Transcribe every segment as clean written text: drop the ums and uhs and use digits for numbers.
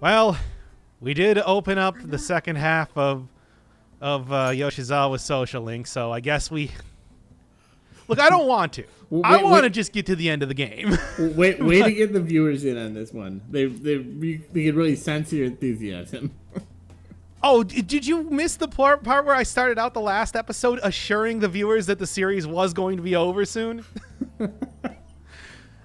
Well, we did open up the second half of Yoshizawa's social link, so I guess we... Look, I don't want to. I want to just get to the end of the game. Wait to get the viewers in on this one. They can really sense your enthusiasm. Oh, did you miss the part where I started out the last episode assuring the viewers that the series was going to be over soon?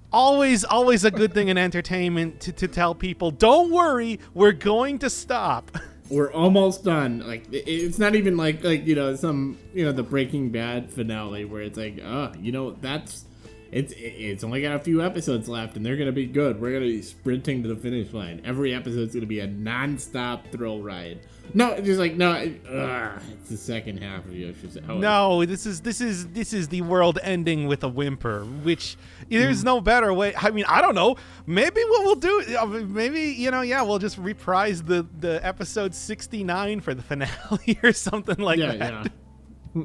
Always a good thing in entertainment to tell people, don't worry, we're going to stop. We're almost done. Like, it's not even like some the Breaking Bad finale where it's like, it's only got a few episodes left and they're gonna be good. We're gonna be sprinting to the finish line. Every episode's gonna be a non-stop thrill ride. No, it's just like it's the second half of Yoshi's. No, this is the world ending with a whimper, which there's no better way. I mean, I don't know. Maybe what we'll do, we'll just reprise the episode 69 for the finale or something like that. Yeah.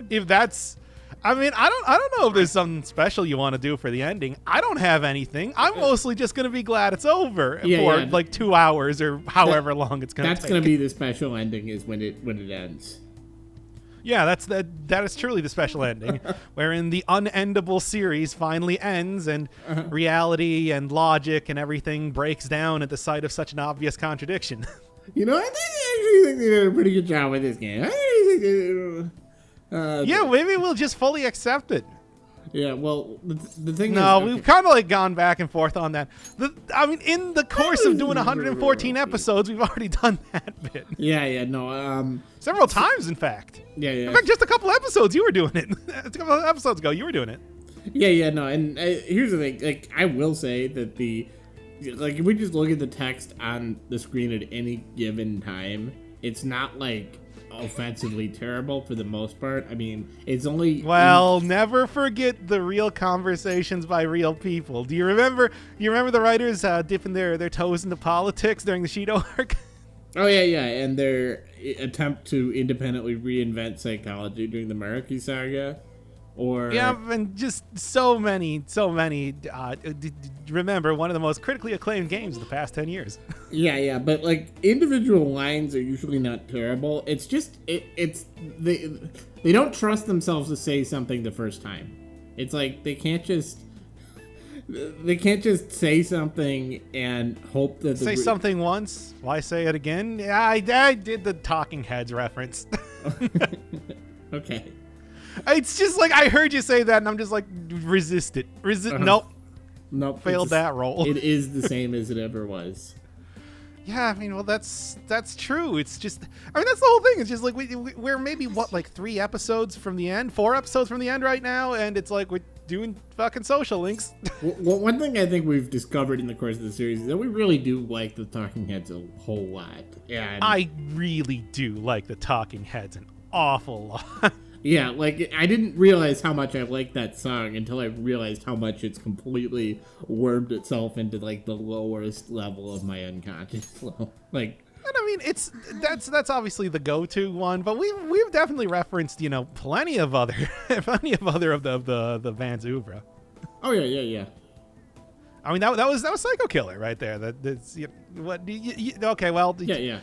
If that's, I mean, I don't know if there's something special you want to do for the ending. I don't have anything. I'm mostly just going to be glad it's over for like 2 hours or however long it's going to take. That's going to be the special ending is when it ends. Yeah, that is truly the special ending, wherein the unendable series finally ends and reality and logic and everything breaks down at the sight of such an obvious contradiction. I actually think they did a pretty good job with this game. Maybe we'll just fully accept it. Yeah, well, the thing is... No, we've kind of gone back and forth on that. In the course of doing 114 episodes, we've already done that bit. Several times, in fact. Yeah. In fact, just a couple episodes, you were doing it. A couple of episodes ago, you were doing it. And here's the thing. Like, I will say that if we just look at the text on the screen at any given time, it's not, offensively terrible for the most part. I mean, it's only... Well, never forget the real conversations by real people. Do you remember the writers dipping their toes into politics during the Shido arc? Oh, yeah, and their attempt to independently reinvent psychology during the Maruki saga. And just so many. Remember, one of the most critically acclaimed games of the past 10 years. Yeah, but individual lines are usually not terrible. It's just they don't trust themselves to say something the first time. It's like they can't just say something and hope that say something once. Why say it again? Yeah, I did the Talking Heads reference. Okay. It's just I heard you say that, and I'm just resist it. Nope. Failed that role. It is the same as it ever was. Yeah, I mean, well, that's true. It's just, that's the whole thing. It's just we're maybe 3 episodes from the end, 4 episodes from the end right now, and it's we're doing fucking social links. Well, one thing I think we've discovered in the course of the series is that we really do like the Talking Heads a whole lot. And I really do like the Talking Heads an awful lot. Yeah, I didn't realize how much I liked that song until I realized how much it's completely wormed itself into the lowest level of my unconscious level. And I mean, that's obviously the go-to one, but we've definitely referenced plenty of other of the Vans oeuvre. Oh yeah. I mean that was Psycho Killer right there. Okay, well yeah.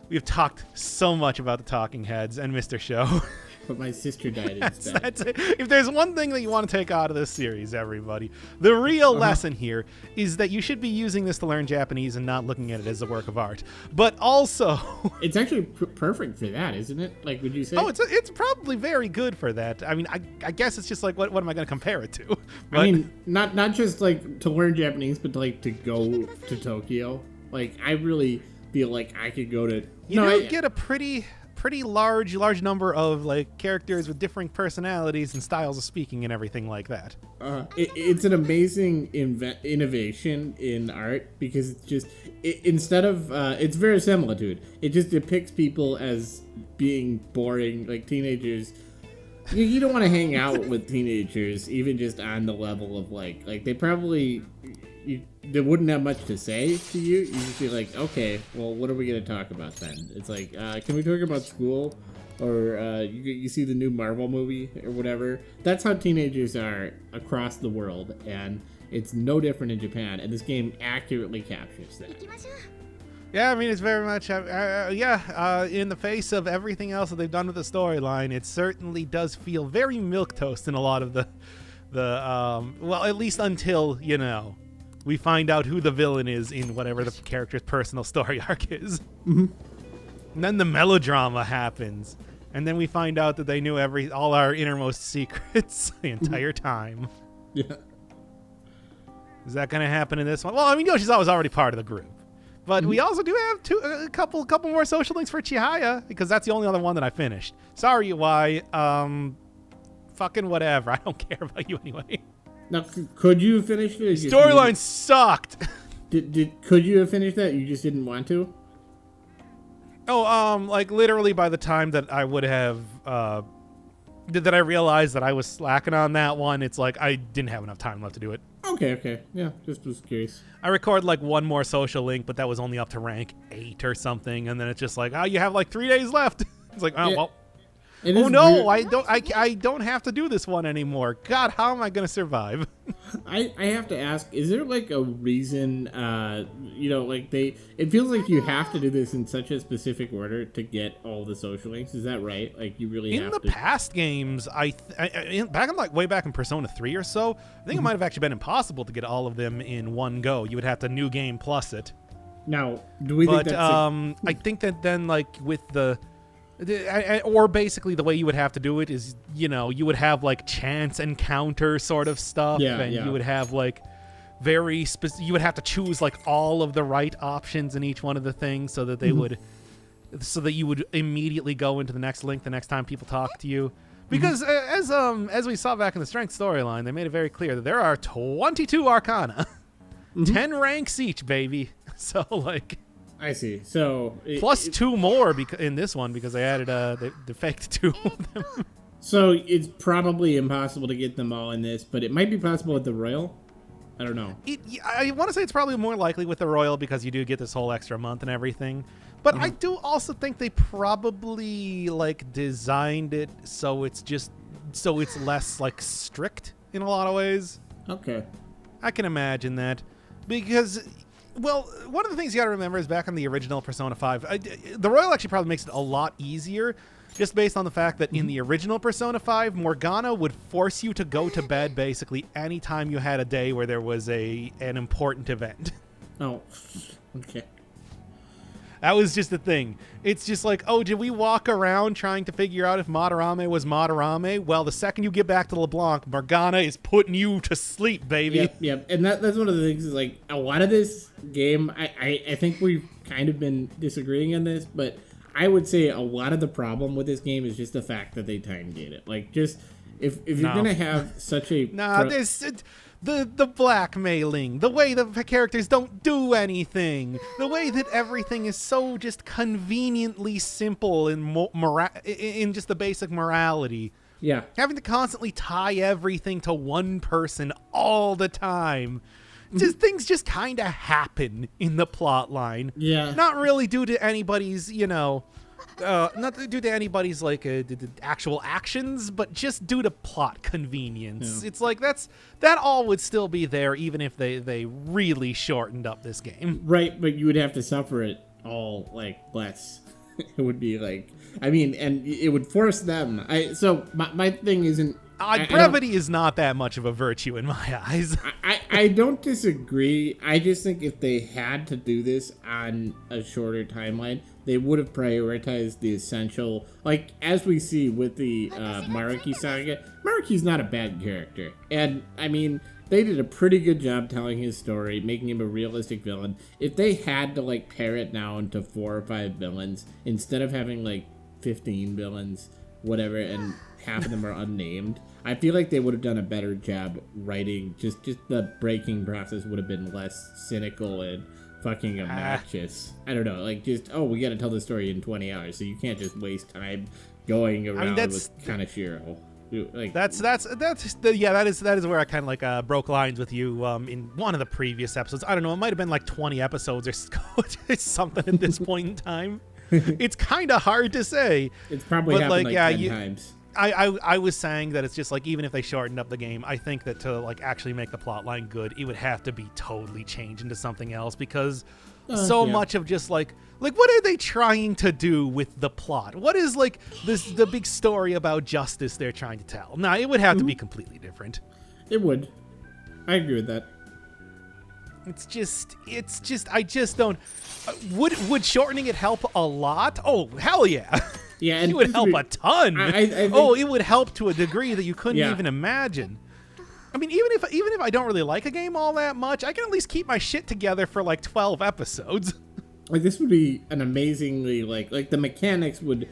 We've talked so much about the Talking Heads and Mr. Show. But my sister died instead. That's it. If there's one thing that you want to take out of this series, everybody, the real lesson here is that you should be using this to learn Japanese and not looking at it as a work of art. But also... It's actually perfect for that, isn't it? Would you say? Oh, it's probably very good for that. I mean, I guess it's just what am I going to compare it to? But, I mean, not just to learn Japanese, but to go to Tokyo. I really feel like I could go to... You get a pretty large number of characters with different personalities and styles of speaking and everything like that. It's an amazing innovation in art because it's just instead of it's verisimilitude. It just depicts people as being boring, teenagers. You don't want to hang out with teenagers, even just on the level of they probably. They wouldn't have much to say to you. You just be okay, well, what are we going to talk about then? It's can we talk about school? Or you see the new Marvel movie or whatever? That's how teenagers are across the world. And It's no different in Japan, and this game accurately captures that. Yeah, I mean, it's very much, in the face of everything else that they've done with the storyline, it certainly does feel very milquetoast in a lot of the well, at least until, we find out who the villain is in whatever the character's personal story arc is. Mm-hmm. And then the melodrama happens, and then we find out that they knew all our innermost secrets the entire time. Yeah. Is that going to happen in this one? Well, I mean, Yoshizawa was already part of the group. But we also do have a couple more social links for Chihaya, because that's the only other one that I finished. Sorry, UI. Fucking whatever. I don't care about you anyway. Now, could you have finished it? Storyline sucked. Could you have finished that? You just didn't want to? Oh, like literally by the time that I would have, that I realized that I was slacking on that one, it's like I didn't have enough time left to do it. Okay. Yeah, just was curious. I recorded like one more social link, but that was only up to rank 8 or something, and then it's just like, oh, you have like 3 days left. It's like, oh, well. Oh no, weird. I don't have to do this one anymore. God, how am I going to survive? I have to ask, is there like a reason, it feels like you have to do this in such a specific order to get all the social links. Is that right? Like you really have to. In the past games, way back in Persona 3 or so, I think it might have actually been impossible to get all of them in one go. You would have to new game plus it. Now, do we think that's I think that then like with or basically the way you would have to do it is, you would have like chance encounter sort of stuff, you would have like you would have to choose like all of the right options in each one of the things so that they would, so that you would immediately go into the next link the next time people talk to you. Because as we saw back in the Strength storyline, they made it very clear that there are 22 Arcana, 10 ranks each, baby. So like. I see. So plus 2 more in this one because they added they faked 2 of them. So it's probably impossible to get them all in this, but it might be possible with the Royal. I don't know. I want to say it's probably more likely with the Royal because you do get this whole extra month and everything. But I do also think they probably like designed it so it's less like strict in a lot of ways. Okay. I can imagine that because. Well, one of the things you got to remember is back on the original Persona 5, the Royal actually probably makes it a lot easier just based on the fact that in the original Persona 5, Morgana would force you to go to bed basically anytime you had a day where there was an important event. Oh, okay. That was just the thing. It's just like, oh, did we walk around trying to figure out if Madarame was Madarame? Well, the second you get back to LeBlanc, Morgana is putting you to sleep, baby. Yep. And that's one of the things is like a lot of this game, I think we've kind of been disagreeing on this, but I would say a lot of the problem with this game is just the fact that they time gate it. Like just if you're going to have such a... The blackmailing, the way the characters don't do anything, the way that everything is so just conveniently simple in just the basic morality. Yeah. Having to constantly tie everything to one person all the time. Just things just kind of happen in the plot line. Yeah. Not really due to anybody's, not due to anybody's like actual actions, but just due to plot convenience. Yeah. It's like that all would still be there even if they really shortened up this game. Right, but you would have to suffer it all like less. It would be like, I mean, and it would force them. So my thing isn't. Brevity is not that much of a virtue in my eyes. I don't disagree. I just think if they had to do this on a shorter timeline, they would have prioritized the essential. Like, as we see with the Maruki saga, Maruki's not a bad character. And, I mean, they did a pretty good job telling his story, making him a realistic villain. If they had to, like, pare it down to 4 or 5 villains, instead of having, like, 15 villains, whatever, and half of them are unnamed, I feel like they would have done a better job writing. Just the breaking process would have been less cynical and fucking obnoxious. I don't know, like just, we got to tell the story in 20 hours, so you can't just waste time going around with Kaneshiro. Like that is where I kind of like broke lines with you in one of the previous episodes. I don't know, it might have been like 20 episodes or something at this point in time. It's kind of hard to say. It's probably happened like 10 times. I was saying that it's just like, even if they shortened up the game, I think that to like actually make the plot line good, it would have to be totally changed into something else, because much of just like what are they trying to do with the plot? What is like the big story about justice they're trying to tell? Nah, it would have to be completely different. It would. I agree with that. It's just I just don't. Would shortening it help a lot? Oh, hell yeah. Yeah, and it would help a ton. I think, it would help to a degree that you couldn't even imagine. I mean, even if I don't really like a game all that much, I can at least keep my shit together for like 12 episodes. Like, this would be an amazingly like the mechanics would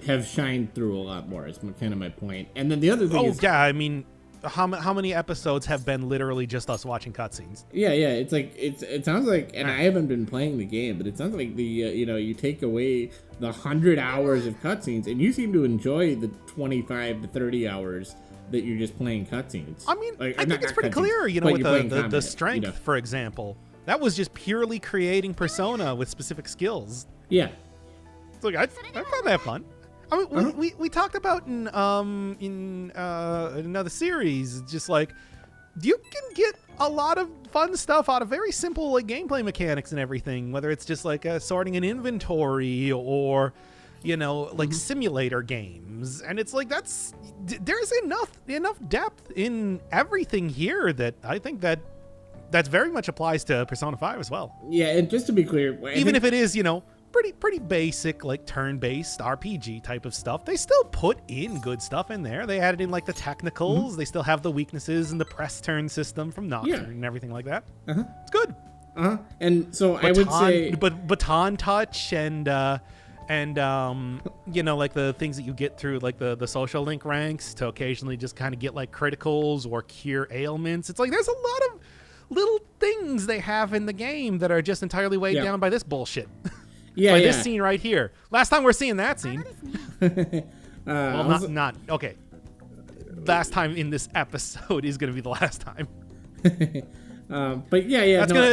have shined through a lot more. Is kind of my point. And then the other thing is, I mean, how many episodes have been literally just us watching cutscenes? Yeah. It's like it sounds like, and I haven't been playing the game, but it sounds like the you take away the 100 hours of cutscenes, and you seem to enjoy the 25 to 30 hours that you're just playing cutscenes. I mean, I think it's pretty clear, with the strength, for example. That was just purely creating persona with specific skills. Yeah. It's like, I found that fun. I mean, we talked about in another series, just like, you can get a lot of fun stuff out of very simple like gameplay mechanics and everything, whether it's just like sorting an inventory or, like simulator games. And it's like, there's enough depth in everything here that I think that very much applies to Persona 5 as well. Yeah, and just to be clear, even if it is, pretty basic, like turn-based RPG type of stuff, they still put in good stuff in there. They added in like the technicals. They still have the weaknesses and the press turn system from Nocturne and everything like that. It's good. And so I would say, but baton touch and like the things that you get through like the social link ranks to occasionally just kind of get like criticals or cure ailments. It's like there's a lot of little things they have in the game that are just entirely weighed down by this bullshit. By this scene right here. Last time we're seeing that scene. Well, not okay. Last time in this episode is going to be the last time. But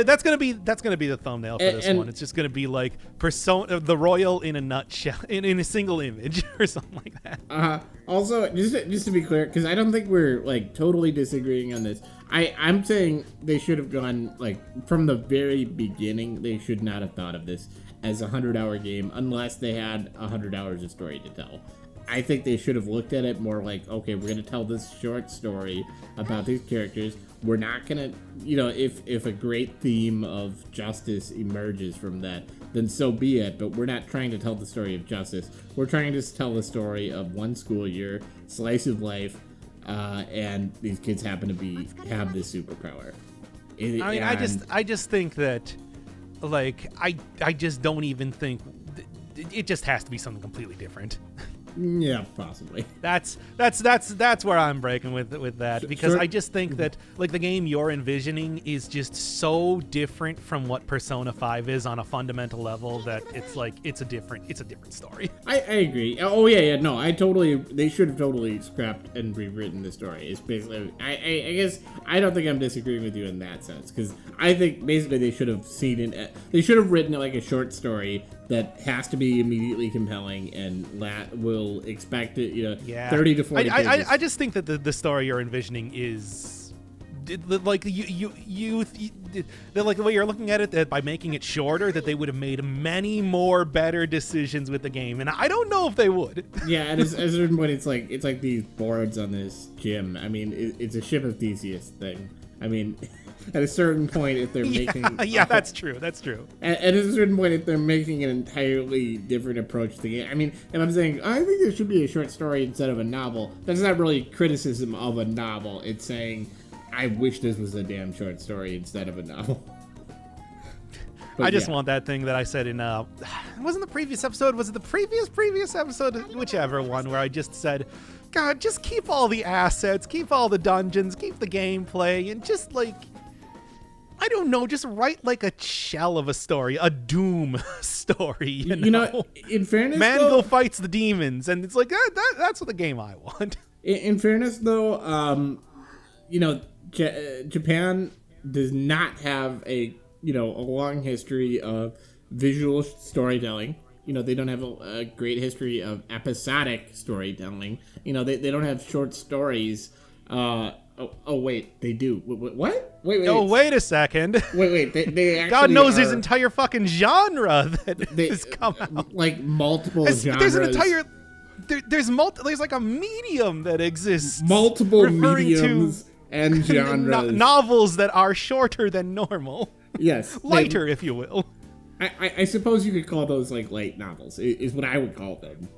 that's gonna be the thumbnail for this one. It's just gonna be like Persona, the Royal in a nutshell, in a single image or something like that. Also, just to be clear, because I don't think we're like totally disagreeing on this. I'm saying they should have gone like from the very beginning. They should not have thought of this as a 100-hour game unless they had 100 hours of story to tell. I think they should have looked at it more like, okay, we're going to tell this short story about these characters. We're not going to, if a great theme of justice emerges from that, then so be it. But we're not trying to tell the story of justice. We're trying to tell the story of one school year, slice of life, and these kids happen to have this superpower. I just think that, like, I just don't even think it just has to be something completely different. Yeah, possibly. That's where I'm breaking with that, because I just think that like the game you're envisioning is just so different from what Persona 5 is on a fundamental level that it's like it's a different story. I agree. Oh yeah, no, they should have totally scrapped and rewritten the story. It's basically I guess I don't think I'm disagreeing with you in that sense, because I think basically they should have they should have written it like a short story that has to be immediately compelling and will expect it, 30 to 40 pages. I just think that the story you're envisioning is like like the way you're looking at it, that by making it shorter that they would have made many more better decisions with the game, and I don't know if they would. Yeah, and at a certain point it's like these boards on this gym. I mean, it's a Ship of Theseus thing. I mean, at a certain point, if they're making... that's true. That's true. At a certain point, if they're making an entirely different approach to the game... I mean, if I'm saying, I think there should be a short story instead of a novel, that's not really criticism of a novel. It's saying, I wish this was a damn short story instead of a novel. But I just want that thing that I said in... it wasn't the previous episode. Was it the previous episode? Whichever one, where I just said... God, just keep all the assets, keep all the dungeons, keep the gameplay, and just, like, I don't know, just write, like, a shell of a story, a Doom story, you know? In fairness, Mango fights the demons, and it's like, that's what the game I want. In fairness, though, Japan does not have a long history of visual storytelling. they don't have a great history of episodic storytelling. They don't have short stories. Wait, they do. What? Wait. Oh, wait a second. Wait. They actually God knows there's entire fucking genre that has come out. Like multiple genres. There's an entire. There's like a medium that exists. Multiple mediums and genres. Novels that are shorter than normal. Yes. Lighter, if you will. I suppose you could call those like light novels, is what I would call them.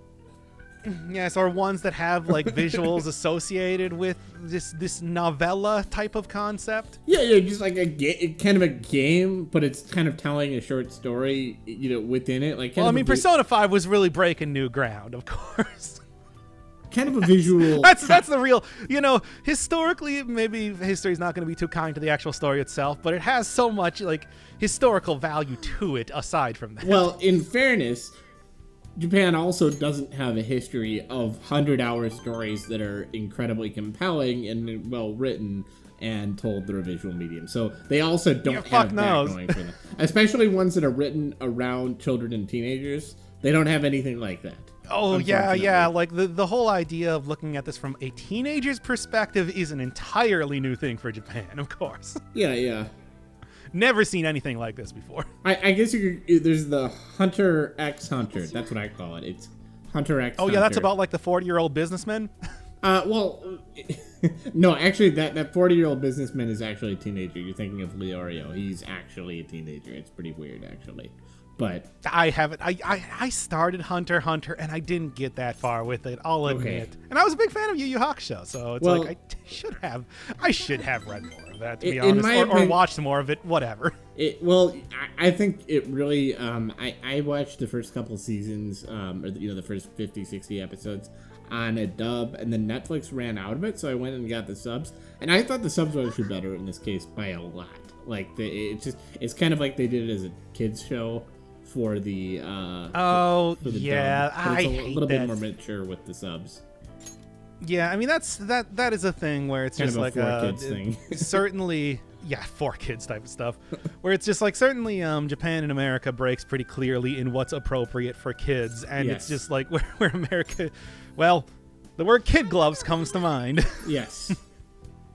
Yes, or ones that have like visuals associated with this novella type of concept. Yeah, just like kind of a game, but it's kind of telling a short story, within it. Like, Persona 5 was really breaking new ground, of course. Kind of a visual. that's the real. Historically, maybe history's not going to be too kind to the actual story itself, but it has so much like historical value to it. Aside from that, well, in fairness, Japan also doesn't have a history of 100-hour stories that are incredibly compelling and well written and told through a visual medium. So they also don't have that going for them. Especially ones that are written around children and teenagers. They don't have anything like that. Oh, yeah. Like the whole idea of looking at this from a teenager's perspective is an entirely new thing for Japan, of course. Yeah. Never seen anything like this before. I guess there's the Hunter x Hunter. That's what I call it. It's Hunter x Hunter. Oh, yeah, that's about like the 40-year-old businessman? Well, no, actually, that 40-year-old businessman is actually a teenager. You're thinking of Leorio. He's actually a teenager. It's pretty weird, actually. But I haven't. I started Hunter x Hunter, and I didn't get that far with it, I'll admit. And I was a big fan of Yu Yu Hakusho, so it's like I should have read more of that, to be honest, or watched more of it, whatever. I think it really, I watched the first couple seasons, or the first 50, 60 episodes on a dub, and then Netflix ran out of it, so I went and got the subs, and I thought the subs were actually better in this case by a lot. Like, it's kind of like they did it as a kids show for the dub. It's a little bit more mature with the subs. Yeah, I mean that is a thing where it's kind just like a kids thing. Certainly, yeah, for kids type of stuff, where it's just like certainly Japan and America breaks pretty clearly in what's appropriate for kids, and it's just like where America, well, the word kid gloves comes to mind. Yes.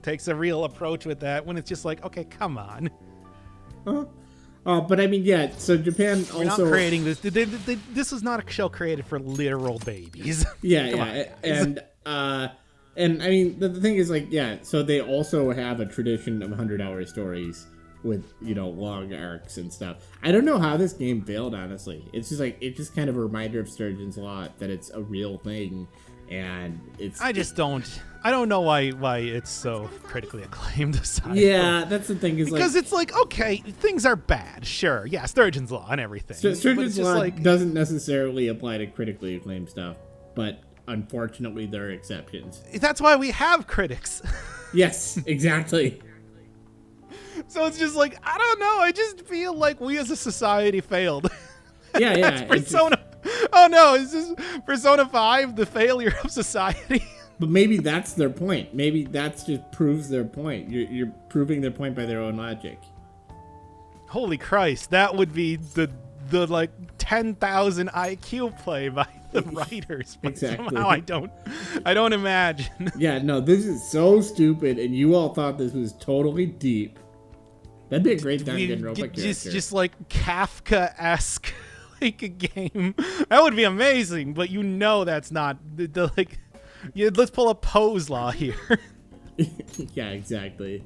Takes a real approach with that when it's just like, okay, come on. But I mean, yeah. So Japan also We're not creating this. This is not a show created for literal babies. Yeah, and I mean, the thing is, like, yeah. So they also have a tradition of 100-hour stories with long arcs and stuff. I don't know how this game failed, honestly. It's just kind of a reminder of Sturgeon's Law that it's a real thing, and it's. I don't know why it's so critically acclaimed. Yeah, that's the thing. Because it's like, okay, things are bad, sure. Yeah, Sturgeon's Law and everything. Sturgeon's Law doesn't necessarily apply to critically acclaimed stuff, but unfortunately there are exceptions. That's why we have critics. Yes, exactly. So it's just like, I don't know. I just feel like we as a society failed. Yeah. Persona. Oh no, is this Persona 5 the failure of society? But maybe that's their point. Maybe that just proves their point. You're proving their point by their own logic. Holy Christ, that would be the like 10,000 IQ play by the writers. But exactly. Somehow I don't imagine. Yeah, no, this is so stupid, and you all thought this was totally deep. That'd be a great Danganronpa character. Just like Kafka-esque, like a game. That would be amazing, but that's not like. Yeah, let's pull a Poe's Law here. Yeah, exactly.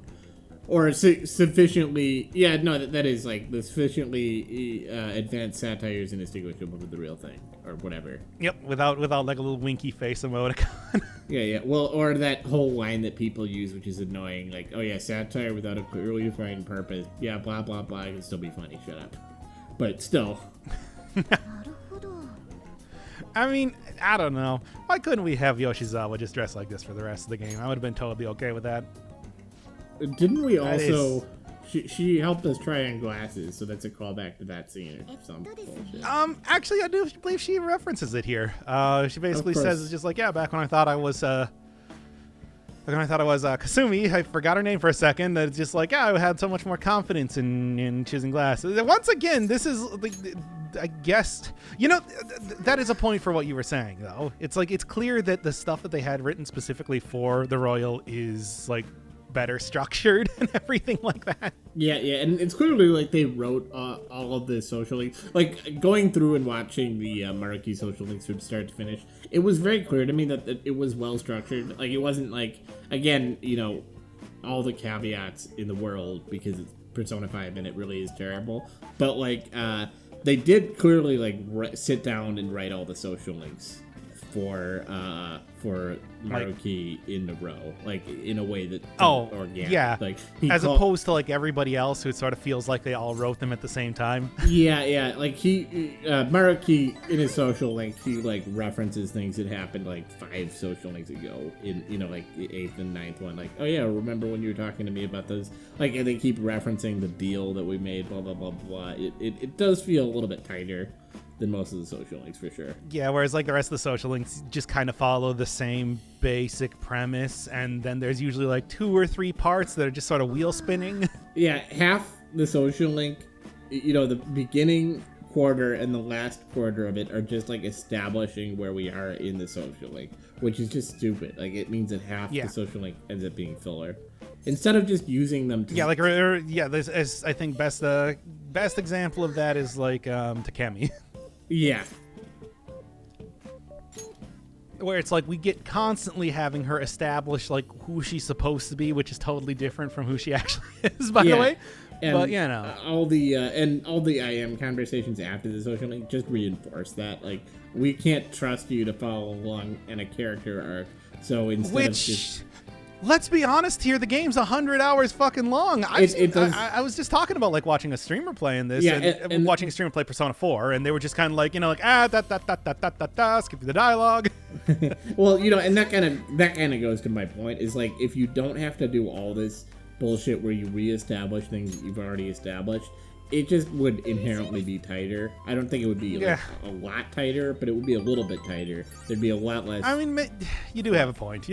Or sufficiently... Yeah, no, that is like the sufficiently advanced satire is indistinguishable with the real thing. Or whatever. Yep, without like a little winky face emoticon. Yeah. Well, or that whole line that people use, which is annoying. Like, oh yeah, satire without a clearly defined purpose. Yeah, blah, blah, blah. It can still be funny. Shut up. But still... I mean, I don't know. Why couldn't we have Yoshizawa just dress like this for the rest of the game? I would have been totally okay with that. Didn't we also... She helped us try on glasses, so that's a callback to that scene or some bullshit. Actually, I do believe she references it here. She basically says it's just like, yeah, back when I thought I was... Kasumi, I forgot her name for a second. That it's just like, yeah, I had so much more confidence in choosing glasses. Once again, this is I guess that is a point for what you were saying, though. It's like it's clear that the stuff that they had written specifically for the Royal is like better structured and everything like that. Yeah, and it's clearly like they wrote all of the social links. Like going through and watching the Monarchy social links from start to finish, it was very clear to me that it was well structured. Like it wasn't like, again, all the caveats in the world because it's Persona 5 and it really is terrible. But like they did clearly like sit down and write all the social links for Maruki in the row, like in a way that organic. Yeah, like opposed to like everybody else who sort of feels like they all wrote them at the same time. Yeah, like Maruki in his social link, he like references things that happened like 5 social links ago in like the 8th and 9th one, like, oh yeah, remember when you were talking to me about those, like, and they keep referencing the deal that we made, blah blah blah blah. It does feel a little bit tighter than most of the social links, for sure. Yeah, whereas like the rest of the social links just kind of follow the same basic premise, and then there's usually like 2 or 3 parts that are just sort of wheel spinning. Yeah, half the social link, the beginning quarter and the last quarter of it are just like establishing where we are in the social link, which is just stupid. Like it means that half the social link ends up being filler instead of just using them to there's I think best example of that is like Takemi. Yeah. Where it's like we get constantly having her establish like who she's supposed to be, which is totally different from who she actually is, by the way. And but all the IM conversations after the social link just reinforce that. Like, we can't trust you to follow along in a character arc. So instead of just, let's be honest here, the game's 100 hours fucking long. I was just talking about like watching a streamer playing this, and watching a streamer play Persona 4, and they were just kind of like, skip the dialogue. Well, and that kind of goes to my point, is like, if you don't have to do all this bullshit where you reestablish things that you've already established, it just would inherently be tighter. I don't think it would be like a lot tighter, but it would be a little bit tighter. There'd be a lot less. I mean, you do have a point.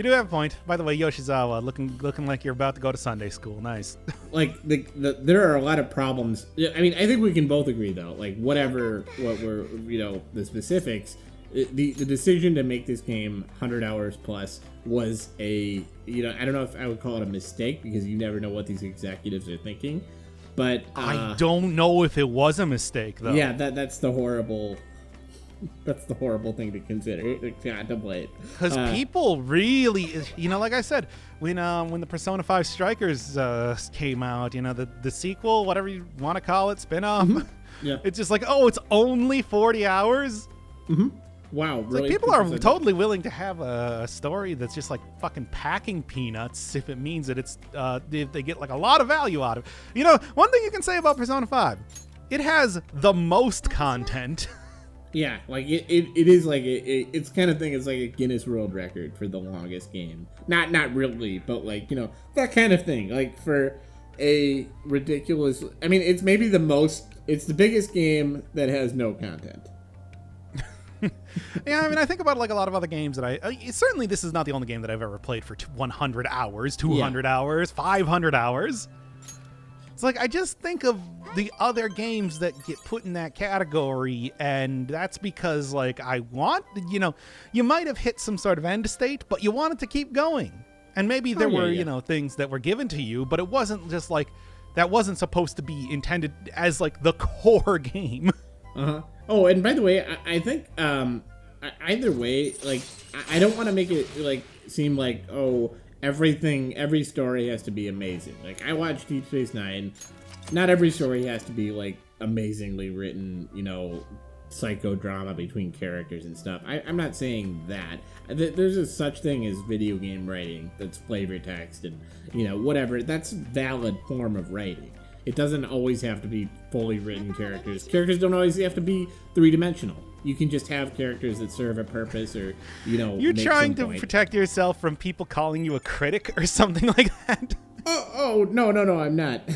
By the way, Yoshizawa, looking like you're about to go to Sunday school. Nice. Like there are a lot of problems. I mean, I think we can both agree though. Like what we're the specifics. The decision to make this game 100 hours plus was I don't know if I would call it a mistake, because you never know what these executives are thinking. But I don't know if it was a mistake, though. Yeah, that's the horrible thing to consider, to contemplate. Because people really, like I said, when the Persona 5 Strikers came out, the sequel, whatever you want to call it, spin-off, it's just like, oh, it's only 40 hours? Mm-hmm. Wow, really? Like, people are totally willing to have a story that's just like fucking packing peanuts if it means that it's if they get like a lot of value out of it. One thing you can say about Persona 5, it has the most content. Yeah, like it is like it's kind of thing. It's like a Guinness World Record for the longest game. Not really, but like that kind of thing. Like for a ridiculous. I mean, it's maybe it's the biggest game that has no content. Yeah, I mean, I think about like a lot of other games that certainly this is not the only game that I've ever played for 100 hours, 200 hours, 500 hours. It's like I just think of the other games that get put in that category, and that's because like I want, you might have hit some sort of end state, but you wanted to keep going. And maybe there were, things that were given to you, but it wasn't just like that wasn't supposed to be intended as like the core game. Uh-huh. Oh, and by the way, I think either way, like I don't want to make it like seem like, oh, every story has to be amazing. Like I watched Deep Space Nine. Not every story has to be like amazingly written, psychodrama between characters and stuff. I'm not saying that. There's a such thing as video game writing that's flavor text and whatever. That's a valid form of writing. It doesn't always have to be fully written characters. Characters don't always have to be 3-dimensional. You can just have characters that serve a purpose, or You're trying to protect yourself from people calling you a critic or something like that. Oh no, I'm not.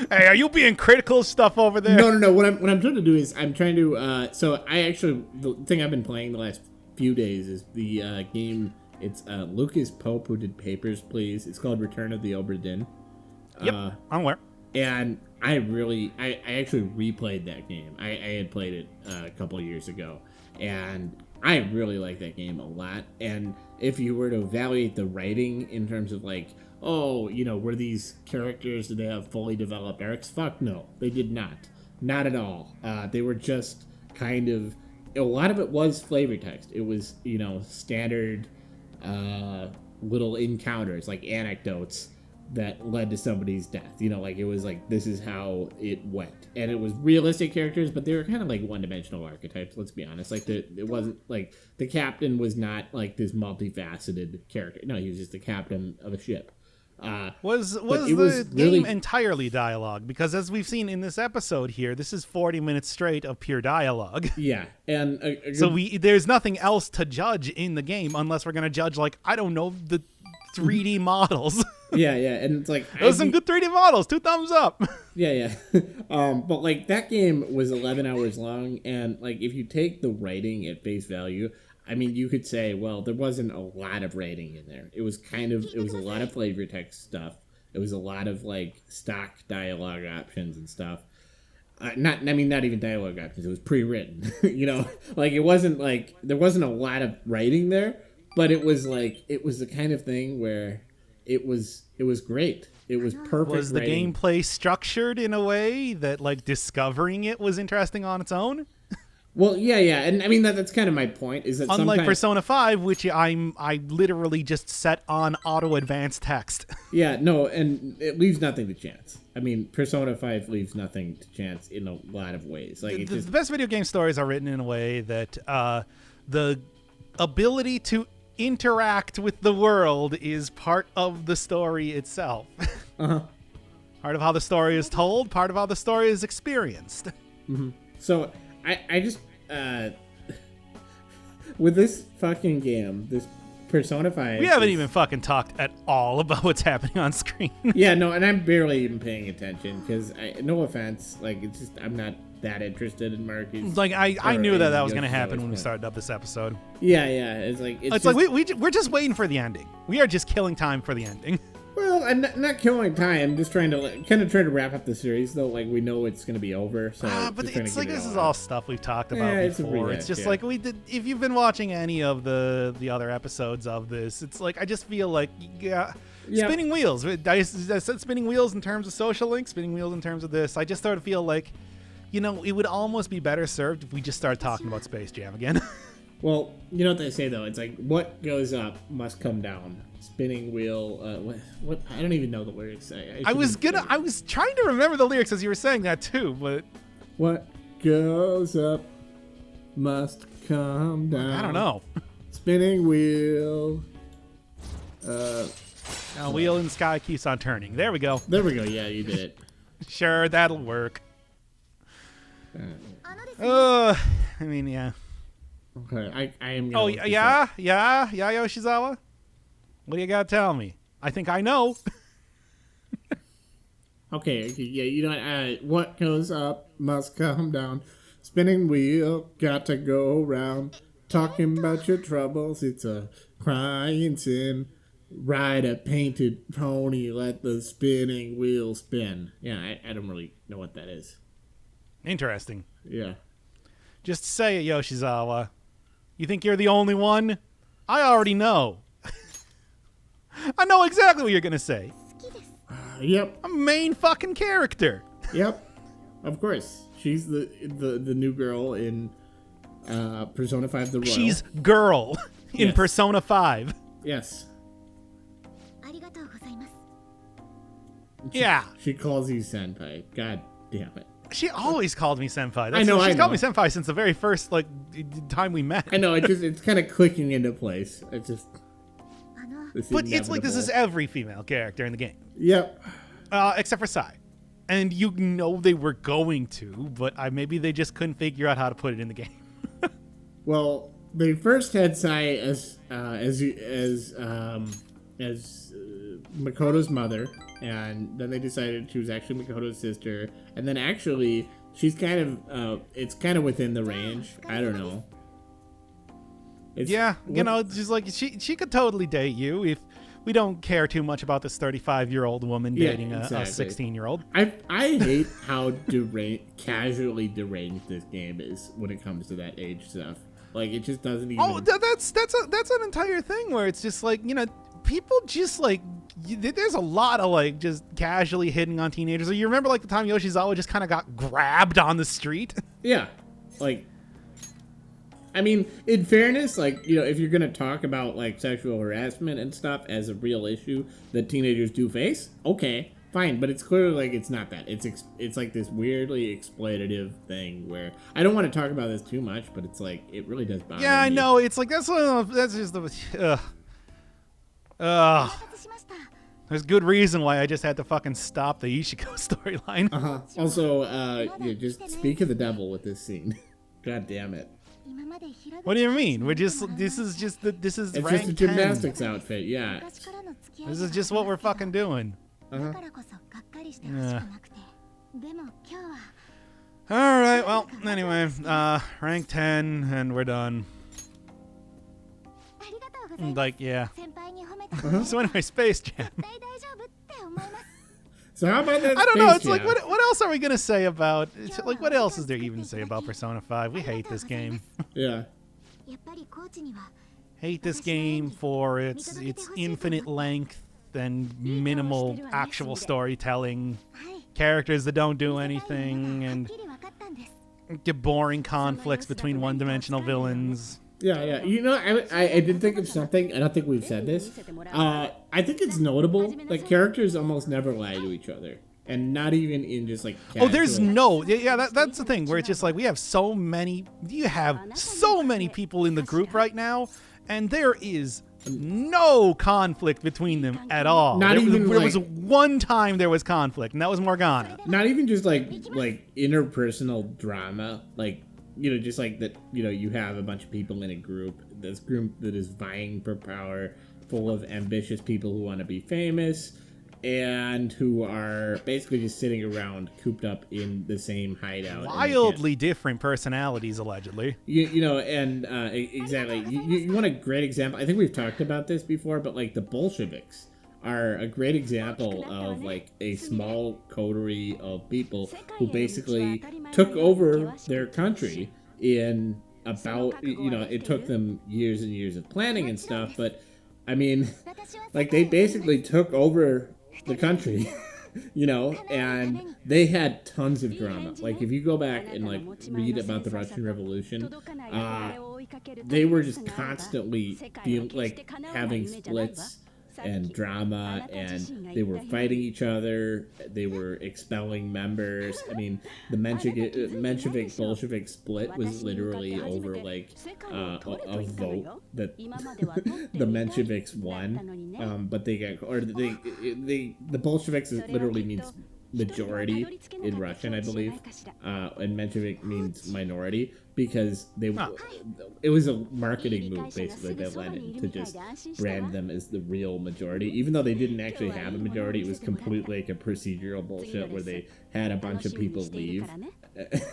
Hey, are you being critical of stuff over there? No. What I'm trying to do is I'm trying to. So the thing I've been playing the last few days is the game. It's Lucas Pope who did Papers, Please. It's called Return of the Obra Dinn. Yep, I'm aware. And I actually replayed that game. I had played it a couple of years ago, and I really like that game a lot. And if you were to evaluate the writing in terms of like, oh, were these characters, did they have fully developed arcs? Fuck no, they did not at all. They were just kind of, a lot of it was flavor text. It was standard little encounters, like anecdotes that led to somebody's death. Like it was like, this is how it went. And it was realistic characters, but they were kind of like one-dimensional archetypes, let's be honest. Like it wasn't like the captain was not like this multifaceted character. No, he was just the captain of a ship. Was the game entirely dialogue? Because as we've seen in this episode here, this is 40 minutes straight of pure dialogue. Yeah, and there's nothing else to judge in the game unless we're gonna judge, like, I don't know, the 3D models. Yeah, and it's like those some good 3D models. 2 thumbs up. Yeah. But like that game was 11 hours long, and like if you take the writing at face value, I mean, you could say, well, there wasn't a lot of writing in there. It was a lot of flavor text stuff. It was a lot of like stock dialogue options and stuff. Not even dialogue options. It was pre-written. Like it wasn't like there wasn't a lot of writing there, but it was the kind of thing where it was great. It was perfect. Was the writing. gameplay structured in a way that like discovering it was interesting on its own? Well, yeah, and I mean that's kind of my point. Is that unlike Persona 5, which I literally just set on auto advanced text. Yeah, no, and it leaves nothing to chance. I mean, Persona 5 leaves nothing to chance in a lot of ways. Like the best video game stories are written in a way that the ability to interact with the world is part of the story itself. Uh-huh. Part of how the story is told, part of how the story is experienced. Mm-hmm. So I just with this fucking game, this Persona 5, we haven't even fucking talked at all about what's happening on screen. Yeah, no, and I'm barely even paying attention because, no offense, like it's just I'm not that interested in Marcus. Like I knew that was going to happen when we started up this episode. Yeah, it's like we're just waiting for the ending. We are just killing time for the ending. Well, I'm not killing time. Just trying to wrap up the series, though. Like we know it's going to be over. So, but it's like this is all stuff we've talked about before. It's just like we did. If you've been watching any of the other episodes of this, it's like I just feel like spinning wheels. I said spinning wheels in terms of social links, spinning wheels in terms of this. I just sort of feel like, it would almost be better served if we just started talking about Space Jam again. Well, you know what they say though. It's like what goes up must come down. Spinning wheel. What? I don't even know the lyrics. I was trying to remember the lyrics as you were saying that too, but what goes up must come down. I don't know. Spinning wheel. Now wheel in the sky keeps on turning. There we go. Yeah, you did it. Sure, that'll work. I mean, yeah. Okay, I am. Oh yeah, Yoshizawa. What do you gotta tell me? I think I know. Okay, yeah, what goes up must come down. Spinning wheel, got to go round. Talking about your troubles, it's a crying sin. Ride a painted pony, let the spinning wheel spin. Yeah, I don't really know what that is. Interesting. Yeah. Just say it, Yoshizawa. You think you're the only one? I already know. I know exactly what you're gonna say. Yep. I'm a main fucking character. Yep. Of course. She's the new girl in Persona 5 The Royal. She's girl in Persona 5. Yes. Yeah. She calls you senpai. God damn it. She always called me senpai. She's called me senpai since the very first time we met. I know. It's kind of clicking into place. It's just. But it's like this is every female character in the game. Yep. Except for Sai. And they were going to, but maybe they just couldn't figure out how to put it in the game. Well, they first had Sai as Makoto's mother, and then they decided she was actually Makoto's sister, and then actually she's kind of it's kind of within the range. I don't know. She's like she could totally date you if we don't care too much about this 35-year-old woman dating a 16-year-old. I hate how casually deranged this game is when it comes to that age stuff. Like, it just doesn't even. Oh, that's an entire thing where it's just like, people just like, there's a lot of like just casually hitting on teenagers. You remember like the time Yoshizawa just kind of got grabbed on the street? Yeah, like. I mean, in fairness, like, if you're going to talk about, like, sexual harassment and stuff as a real issue that teenagers do face, okay, fine. But it's clearly, like, it's not that. It's like this weirdly exploitative thing where I don't want to talk about this too much, but it's like, it really does bother me. Yeah, I know. It's like, that's just the... There's good reason why I just had to fucking stop the Ichigo storyline. Also, just speak of the devil with this scene. God damn it. What do you mean? This is it's rank just a gymnastics outfit, yeah. This is just what we're fucking doing. Uh-huh. Yeah. Alright, well, anyway, rank 10, and we're done. Like, yeah. So anyway, Space Jam. So how about that? I don't know. It's like, what else are we gonna say about? Like, what else is there even to say about Persona 5? We hate this game. Yeah. Hate this game for its infinite length and minimal actual storytelling, characters that don't do anything, and the boring conflicts between one-dimensional villains. Yeah. I did think of something. I don't think we've said this. I think it's notable that characters almost never lie to each other. And not even in just like casual. Oh, there's no... Yeah, that's the thing, where it's just like, we have so many... You have so many people in the group right now, and there is no conflict between them at all. There was one time there was conflict, and that was Morgana. Not even just like interpersonal drama, like... just like that, you have a bunch of people in a group that is vying for power, full of ambitious people who want to be famous, and who are basically just sitting around cooped up in the same hideout. Wildly different personalities, allegedly. Exactly. You want a great example? I think we've talked about this before, but like the Bolsheviks are a great example of like a small coterie of people who basically took over their country in about, it took them years and years of planning and stuff, but I mean, like they basically took over the country, and they had tons of drama. Like if you go back and like read about the Russian Revolution, they were just constantly having splits and drama, and they were fighting each other. They were expelling members. I mean, the Menshevik Bolshevik split was literally over like a vote that the Mensheviks won, but they got the Bolsheviks literally means majority in Russian, I believe, and Menshevik means minority, because it was a marketing move basically by Lenin to just brand them as the real majority, even though they didn't actually have a majority. It was completely like a procedural bullshit where they had a bunch of people leave.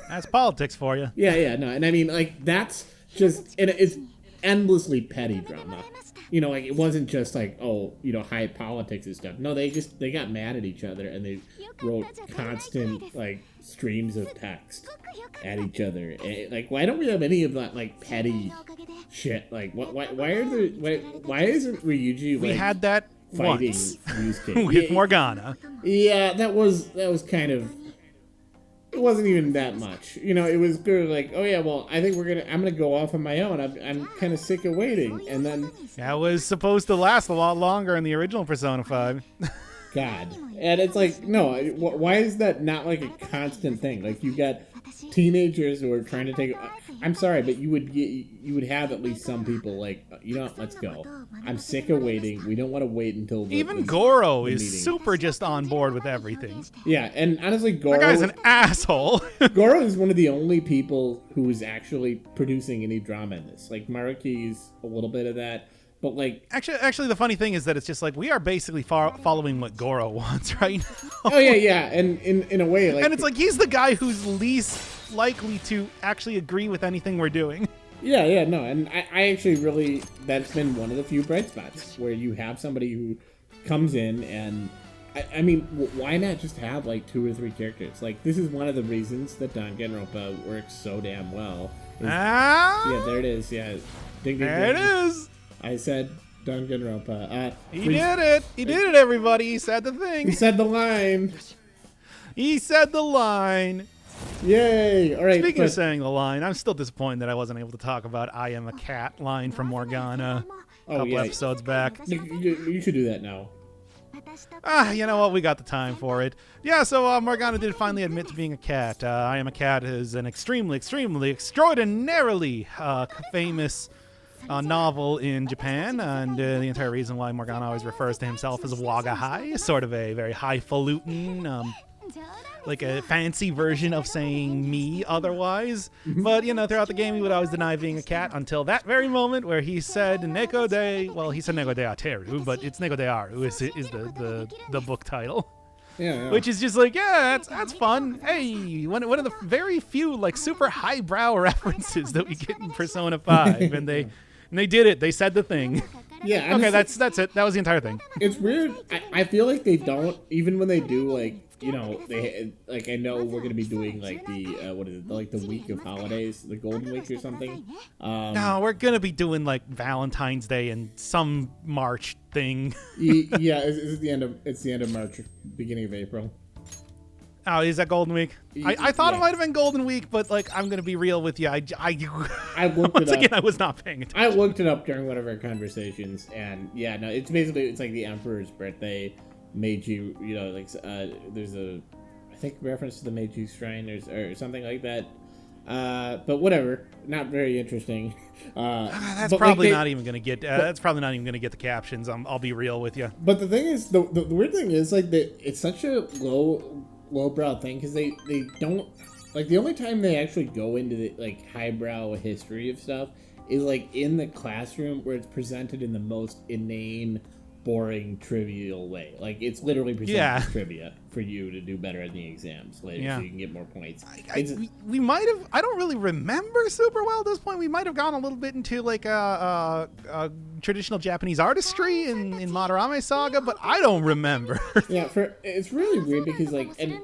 That's politics for you. Yeah, no, and I mean, like, that's just, and it's endlessly petty drama. Like, it wasn't just like, high politics and stuff. No, they got mad at each other, and they wrote constant, like, streams of text at each other. And, like, why don't we have any of that, like, petty shit? Like, why isn't Ryuji, like, we had that fighting once Yusuke? with Morgana. Yeah, that was kind of... It wasn't even that much. It was good, like, oh yeah, well, I think I'm gonna go off on my own. I'm kind of sick of waiting. And then... That was supposed to last a lot longer in the original Persona 5. God. And it's like, no, why is that not like a constant thing? Like, you got teenagers who are trying to take... I'm sorry, but you would have at least some people like, let's go. I'm sick of waiting. We don't want to wait until... Even Goro is super just on board with everything. Yeah, and honestly, Goro... That guy's an asshole. Goro is one of the only people who is actually producing any drama in this. Like, Maruki's a little bit of that. But like, actually, the funny thing is that it's just like we are basically following what Goro wants right now. Oh yeah, and in a way, like, and it's like he's the guy who's least likely to actually agree with anything we're doing. Yeah, no, and I actually really, that's been one of the few bright spots where you have somebody who comes in and, I mean, why not just have like 2 or 3 characters? Like, this is one of the reasons that Danganronpa works so damn well. Yeah, there it is, yeah. Ding, ding, There it is. I said Danganronpa. He did it. He did it, everybody. He said the He thing. said the line. He said the line. Yay! All right. Speaking of saying the line, I'm still disappointed that I wasn't able to talk about "I am a cat" line from Morgana a couple episodes back. You should do that now. You know what? We got the time for it. Yeah, so Morgana did finally admit to being a cat. I Am a Cat is an extremely, extraordinarily famous novel in Japan, and the entire reason why Morgana always refers to himself as a Wagahai, sort of a very highfalutin, like a fancy version of saying me otherwise. But, throughout the game, he would always deny being a cat until that very moment where he said Neko de, well, he said Neko de Ateru, but it's Neko de Aru is the book title. Yeah. Which is just like, yeah, that's fun. Hey, one of the very few, like, super highbrow references that we get in Persona 5. And they did it. They said the thing. Yeah. Okay, that's it. That was the entire thing. It's weird. I feel like they don't, even when they do, like, they, like, I know we're gonna be doing like the what is it, like the week of holidays, the Golden Week or something. No, we're gonna be doing like Valentine's Day and some March thing. Yeah, it's the end of March, beginning of April. Oh, is that Golden Week? I thought it might have been Golden Week, but like I'm gonna be real with you. I looked once it up. again I was not paying attention. I looked it up during one of our conversations, and yeah, no, it's like the Emperor's birthday. Meiji, there's a, I think, reference to the Meiji Shrine or something like that. But whatever, not very interesting. That's probably not even gonna get. That's probably not even gonna get the captions. I'll be real with you. But the thing is, the weird thing is like that it's such a lowbrow thing because they don't, like, the only time they actually go into the like highbrow history of stuff is like in the classroom where it's presented in the most inane, boring, trivial way. Like, it's literally presented as trivia for you to do better in the exams later, so you can get more points. We might have, I don't really remember super well at this point. We might have gone a little bit into like traditional Japanese artistry in Madarame Saga, but I don't remember. Yeah, it's really weird because, like, and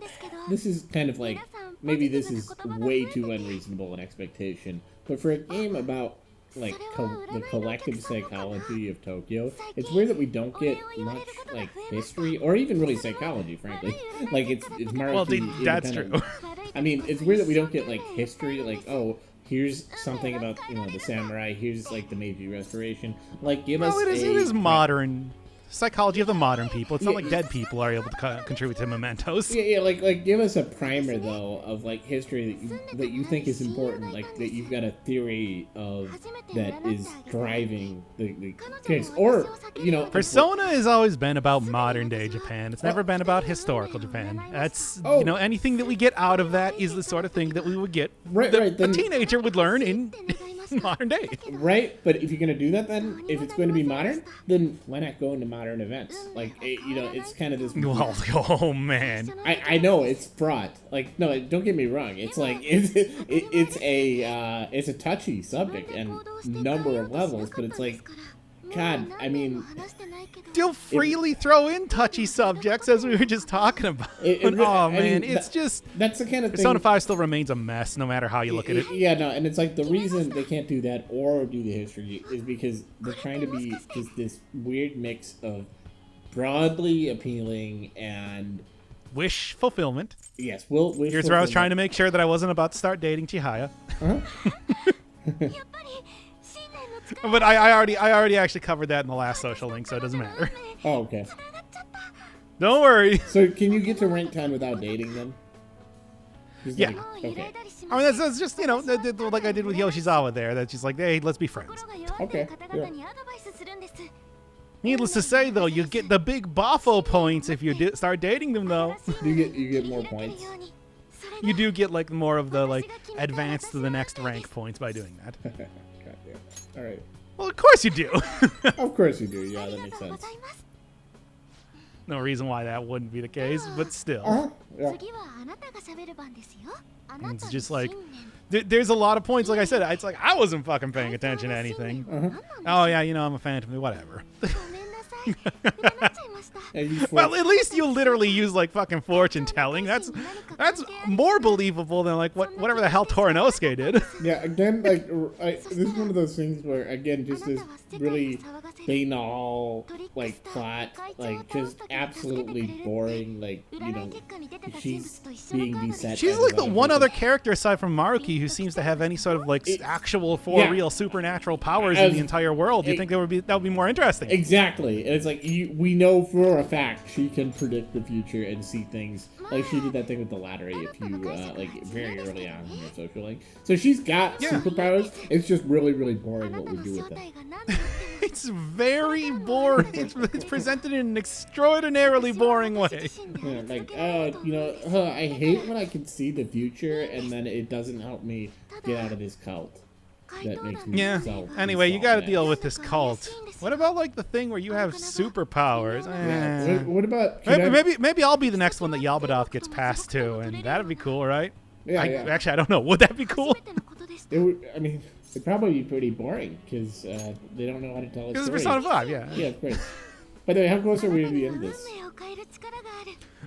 this is kind of like, maybe this is way too unreasonable an expectation, but for a game about like the collective psychology of Tokyo, it's weird that we don't get much like history or even really psychology, frankly. Like, it's Maruki. Well, that's true. I mean, it's weird that we don't get like history, like, oh, here's something about the samurai, here's like the Meiji Restoration. Like, give us. It is modern psychology of the modern people. It's not like dead people are able to contribute to mementos. Yeah, like give us a primer though of like history that you think is important, like that you've got a theory of that is driving the case, or Persona has always been about modern day Japan. It's never been about historical Japan. That's anything that we get out of that is the sort of thing that we would get a teenager would learn in modern day. Right, but if you're gonna do that, then if it's going to be modern, then why not go into modern events? Like, it's kind of this. Well, oh man, I know it's fraught. Like, no, don't get me wrong. It's like it's a touchy subject and number of levels, but it's like, God, I mean, you'll freely throw in touchy subjects as we were just talking about. It's just that's the kind of thing. Persona 5 still remains a mess, no matter how you look at it. Yeah, no, and it's like the reason they can't do that or do the history is because they're trying to be just this weird mix of broadly appealing and wish fulfillment. Yes, wish. Here's fulfillment. where I was trying to make sure that I wasn't about to start dating Chihaya. But I already actually covered that in the last social link, so it doesn't matter. Oh, okay. Don't worry. So can you get to rank 10 without dating them? Yeah. Okay. I mean, that's just, like I did with Yoshizawa there. That's just like, hey, let's be friends. Okay. Yeah. Needless to say, though, you get the big Bafo points if you start dating them, though. You get more points. You do get like more of the like advance to the next rank points by doing that. All right. Well, of course you do. Of course you do. Yeah, that makes sense. no reason why that wouldn't be the case, but still. Yeah. And it's just like, there's a lot of points, like I said, it's like, I wasn't fucking paying attention to anything. Oh, yeah, I'm a phantom, whatever. Well, at least you literally use like fucking fortune telling. That's more believable than like whatever the hell Torinosuke did. Yeah, again, like this is one of those things where, again, just this really banal like plot, like just absolutely boring. Like she's being beset. She's like the one other character aside from Maruki who seems to have any sort of like actual for real supernatural powers in the entire world. You think that would be more interesting? Exactly. And it's like we know for a fact she can predict the future and see things. Like she did that thing with the lottery if you like very early on in your social link. So she's got superpowers. It's just really, really boring what we do with them. It's very boring. It's presented in an extraordinarily boring way. Yeah, like I hate when I can see the future and then it doesn't help me get out of this cult. That makes me Anyway, you got to deal with this cult. What about like the thing where you have superpowers? What about maybe I'll be the next one that Yalbadoth gets passed to, and that'd be cool, right? Yeah, Actually, I don't know. Would that be cool? It'd probably be pretty boring because they don't know how to tell a story. This is Persona 5, yeah. Yeah, of course. By the way, how close are we to the end of this?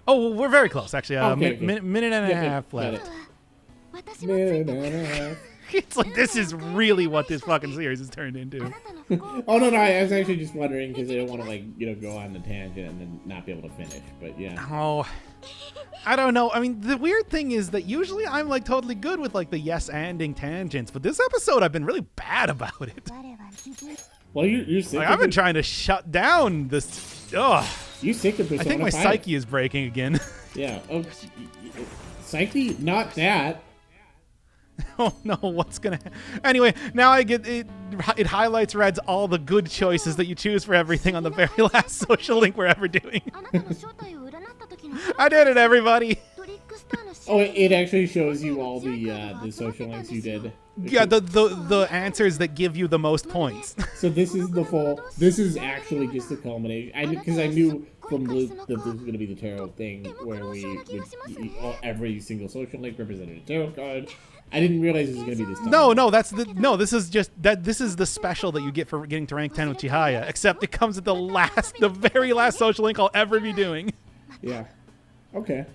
Oh, well, we're very close, actually. Okay. Minute and a half left. Minute and a half. It's like this is really what this fucking series has turned into. Oh no, I was actually just wondering because I don't want to go on the tangent and then not be able to finish. But yeah. Oh, I don't know. I mean, the weird thing is that usually I'm like totally good with like the yes-anding tangents, but this episode I've been really bad about it. Well, you're sick. Like, I've been trying to shut down this. Ugh. You sick of Persona 5? I think my psyche is breaking again. Yeah. Oh, psyche, not that. Oh no, what's gonna anyway, now I get it highlights Red's all the good choices that you choose for everything on the very last social link we're ever doing. I did it, everybody. Oh, it actually shows you all the social links you did. Yeah, the answers that give you the most points. So this is actually just the culmination. Because I knew from Luke that this was going to be the tarot thing where every single social link represented a tarot card. I didn't realize it was going to be this time. No, this is just that this is the special that you get for getting to rank 10 with Chihaya, except it comes at the very last social link I'll ever be doing. Yeah. Okay.